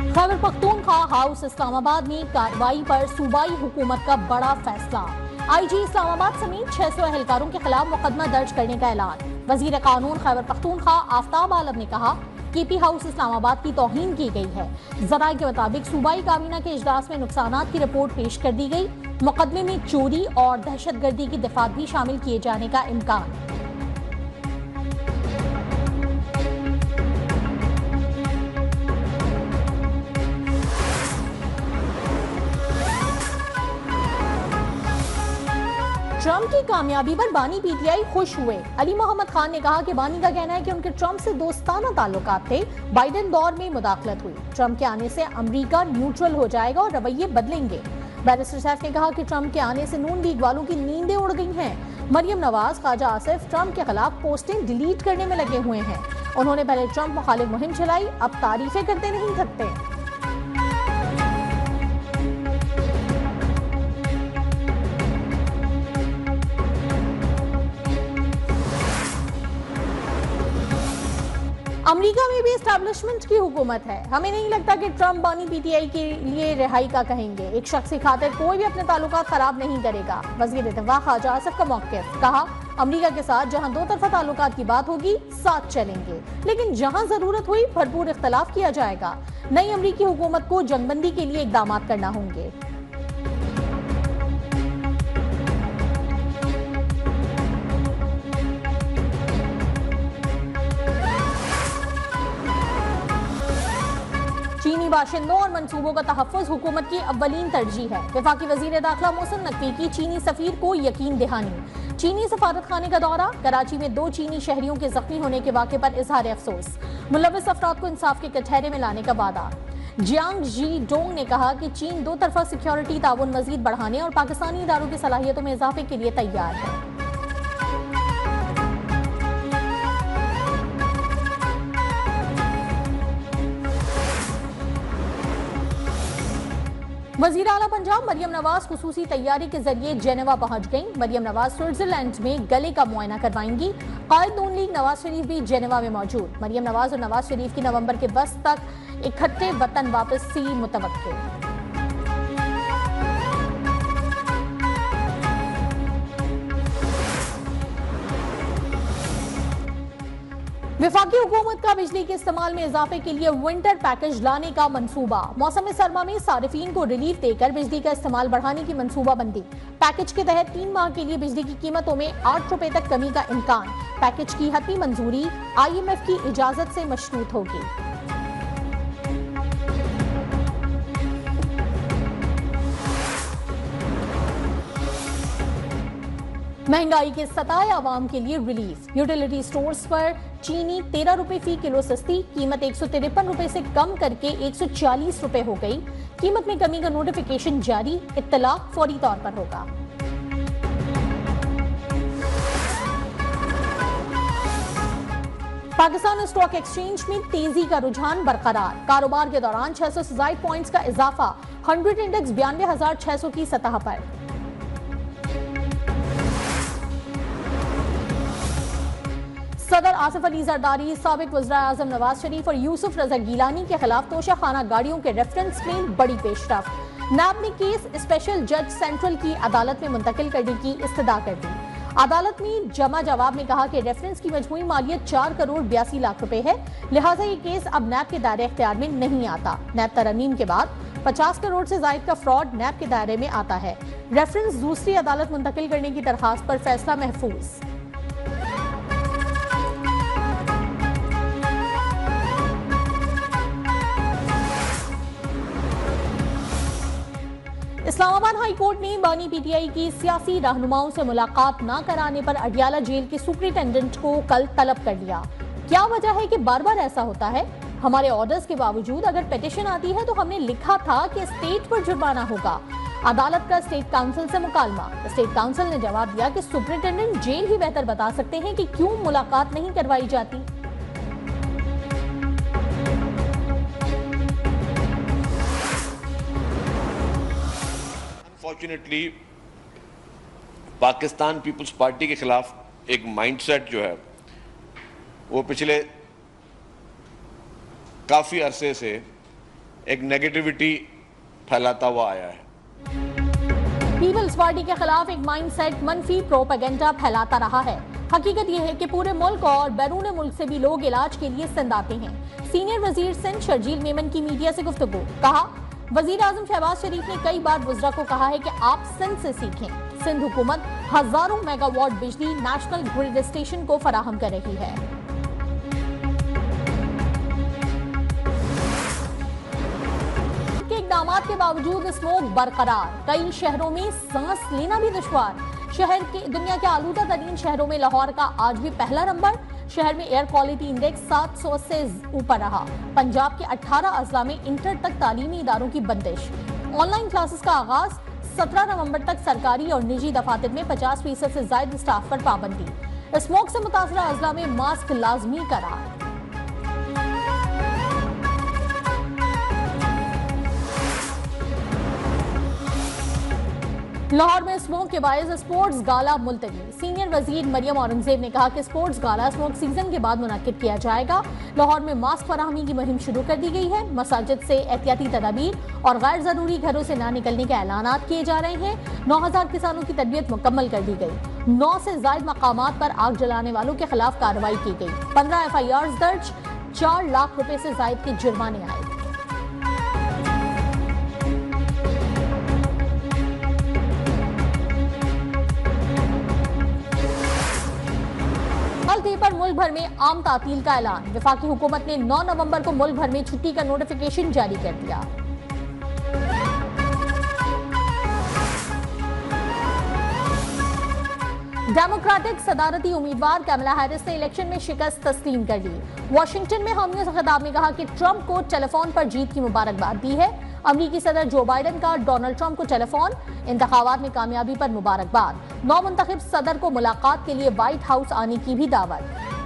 Khyber Pakhtunkhwa house Islamabad में कार्रवाई पर सूबाई हुकूमत का बड़ा फैसला। आईजी इस्लामाबाद समेत 600 एहलकारों के खिलाफ मुकदमा दर्ज करने का ऐलान। वजीर कानून खैबर पख्तूनख्वा आफ्ताब आलम ने कहा केपी हाउस इस्लामाबाद की तौहीन की गई है। जराये के मुताबिक सूबाई काबीना के इजलास में नुकसानात की रिपोर्ट पेश कर दी गई। मुकदमे में चोरी और दहशतगर्दी की दफात भी शामिल किए जाने का इम्कान। ट्रंप की कामयाबी पर बानी पीटीआई खुश हुए। अली मोहम्मद खान ने कहा कि बानी का कहना है कि उनके ट्रंप से दोस्ताना ताल्लुकात थे। बाइडेन दौर में मुदाखलत हुई। ट्रंप के आने से अमेरिका न्यूट्रल हो जाएगा और रवैये बदलेंगे। बैरिस्टर सैफ ने कहा कि ट्रंप के आने से नून लीग वालों की नींदें उड़ गई हैं। मरियम नवाज, ख्वाजा आसिफ ट्रंप के खिलाफ पोस्टें डिलीट करने में लगे हुए हैं। उन्होंने पहले ट्रंप मुखालिफ मुहिम चलाई, अब तारीफें करते नहीं थकते। अमेरिका में भी एस्टैब्लिशमेंट की हुकूमत है। हमें नहीं लगता कि ट्रंप बानी पीटीआई के लिए रिहाई का कहेंगे। एक शख्स की खातिर कोई भी अपने ताल्लुकात खराब नहीं करेगा। वज़ीर दिफा ख्वाजा आसिफ का मौक़िफ़, कहा अमेरिका के साथ जहां दो तरफा ताल्लुकात की बात होगी साथ चलेंगे, लेकिन जहां जरूरत हुई भरपूर इख्तलाफ किया जाएगा। नई अमेरिकी हुकूमत को जंगबंदी के लिए इक़दामात करना होंगे। चीनी बाशिंदों और मंसूबों का तहफ़्फ़ुज़ हुकूमत की अव्वलीन तरजीह है। वफाकी वज़ीर दाखिला मोहसिन नकवी की चीनी सफ़ीर को यकीन दहानी। चीनी सफारत खाने का दौरा। कराची में 2 चीनी शहरियों के जख्मी होने के वाक़े पर इजहार अफसोस। मुलव्विस अफराद को इंसाफ के कटहरे में लाने का वादा। जियांग जी डोंग ने कहा कि चीन दो तरफा सिक्योरिटी ताउन मज़ीद बढ़ाने और पाकिस्तानी इदारों की सलाहियतों में इजाफे के लिए तैयार है। वज़ीर आला पंजाब मरियम नवाज खुसूसी तैयारी के जरिए जेनेवा पहुंच गईं। मरियम नवाज स्विट्जरलैंड में गले का मुआयना करवाएंगी। कायद नून लीग नवाज शरीफ भी जेनेवा में मौजूद। मरियम नवाज और नवाज शरीफ की नवंबर के बस तक इकट्ठे वतन वापसी मुतवक्किल। वफाकी हुकूमत का बिजली के इस्तेमाल में इजाफे के लिए विंटर पैकेज लाने का मंसूबा। मौसम सरमा में सारिफीन को रिलीफ देकर बिजली का इस्तेमाल बढ़ाने की मंसूबाबंदी। पैकेज के तहत 3 माह के लिए बिजली की कीमतों में 8 रुपए तक कमी का इम्कान। पैकेज की हतमी मंजूरी IMF की इजाजत से मशरूत होगी। महंगाई के सताए आवाम के लिए रिलीफ। यूटिलिटी स्टोर्स पर चीनी 13 रुपए फी किलो सस्ती। कीमत 153 रुपए से कम करके 140 रुपए हो गई। कीमत में कमी का नोटिफिकेशन जारी। इत्तला फौरी तौर पर होगा। पाकिस्तान स्टॉक एक्सचेंज में तेजी का रुझान बरकरार। कारोबार के दौरान 600 से ज़ायद पॉइंट्स का इजाफा। 100 इंडेक्स 92,600 की सतह पर। सदर आसिफ अली जरदारी, साबिक वज़ीर-ए-आज़म नवाज शरीफ और यूसुफ रज़ा गिलानी के खिलाफ तोशाखाना गाड़ियों के रेफरेंस में बड़ी पेशरफ। नैब ने केस स्पेशल जज सेंट्रल की अदालत में मुंतकिल करने की इस्तदा कर दी। अदालत में जमा जवाब में कहा कि रेफरेंस की मजमूई मालियत 4 करोड़ 82 लाख रुपए है, लिहाजा ये केस अब नैब के दायरे इख्तियार में नहीं आता। नैब तरमीम के बाद 50 करोड़ से जायद का फ्रॉड नैब के दायरे में आता है। रेफरेंस दूसरी अदालत मुंतकिल करने की दरखास्त पर फैसला महफूज। इस्लामाबाद हाई कोर्ट ने बानी पीटीआई की सियासी रहनुमाओं से मुलाकात न कराने पर अडियाला जेल के सुपरिटेंडेंट को कल तलब कर लिया। क्या वजह है कि बार बार ऐसा होता है? हमारे ऑर्डर्स के बावजूद अगर पिटीशन आती है तो हमने लिखा था कि स्टेट पर जुर्माना होगा। अदालत का स्टेट काउंसिल से मुकालमा। स्टेट काउंसिल ने जवाब दिया कि सुपरिटेंडेंट जेल ही बेहतर बता सकते हैं कि क्यों मुलाकात नहीं करवाई जाती। अनफॉर्चुनेटली पाकिस्तान पीपल्स पार्टी के खिलाफ एक माइंडसेट जो है वो पिछले काफ़ी अरसे से एक नेगेटिविटी फैलाता हुआ आया है। पीपल्स पार्टी के खिलाफ एक माइंडसेट मनफी प्रोपेगेंडा फैलाता रहा है। हकीकत यह है कि पूरे मुल्क और बैरून मुल्क से भी लोग इलाज के लिए सिंध आते हैं। सीनियर वजीर सिंध शर्जील मेमन की मीडिया से गुफ्तगू, कहा वजीर आजम शहबाज शरीफ ने कई बार वुज़रा को कहा है कि आप सिंध से सीखें। सिंध हुकूमत हजारों मेगावाट बिजली नेशनल ग्रिड स्टेशन को फराहम कर रही है। इक़दामात के बावजूद स्मोक बरकरार, कई शहरों में सांस लेना भी दुश्वार। शहर के दुनिया के आलूदा तरीन शहरों में लाहौर का आज भी पहला नंबर। शहर में एयर क्वालिटी इंडेक्स 700 से ऊपर रहा। पंजाब के 18 अजला में इंटर तक तालीमी इदारों की बंदिश। ऑनलाइन क्लासेस का आगाज 17 नवंबर तक। सरकारी और निजी दफातर में 50% से ज्यादा स्टाफ पर पाबंदी। स्मोक से मुतासरा अजला में मास्क लाजमी करार। लाहौर में स्मोक के बायस स्पोर्ट्स गाला मुलतवी। सीनियर वजीर मरियम औरंगजेब ने कहा कि स्पोर्ट्स गाला स्मोक सीजन के बाद मुनक्किद किया जाएगा। लाहौर में मास्क फराहमी की मुहिम शुरू कर दी गई है। मसाजिद से एहतियाती तदाबीर और गैर जरूरी घरों से ना निकलने के ऐलानात किए जा रहे हैं। 9000 किसानों की तरबियत मुकम्मल कर दी गई। 9 से ज्यादा मकामात पर आग जलाने वालों के खिलाफ कार्रवाई की गई। 15 FIR दर्ज, 4 लाख रुपए से ज्यादा के जुर्माने आए। पर मुल्क भर में आम तातील का ऐलान। वफाकी हुकूमत ने 9 नवंबर को मुल्क भर में छुट्टी का नोटिफिकेशन जारी कर दिया। डेमोक्रेटिक सदारती उम्मीदवार कमला हैरिस ने इलेक्शन में शिकस्त तस्लीम कर ली। वाशिंगटन में हामियों से खिताब में कहा कि ट्रंप को टेलीफोन पर जीत की मुबारकबाद दी है। अमरीकी सदर जो बाइडन का डोनाल्ड ट्रंप को टेलीफोन, इंतखाबात में कामयाबी पर मुबारकबाद। नौ मुंतखब सदर को मुलाकात के लिए व्हाइट हाउस आने की भी दावत।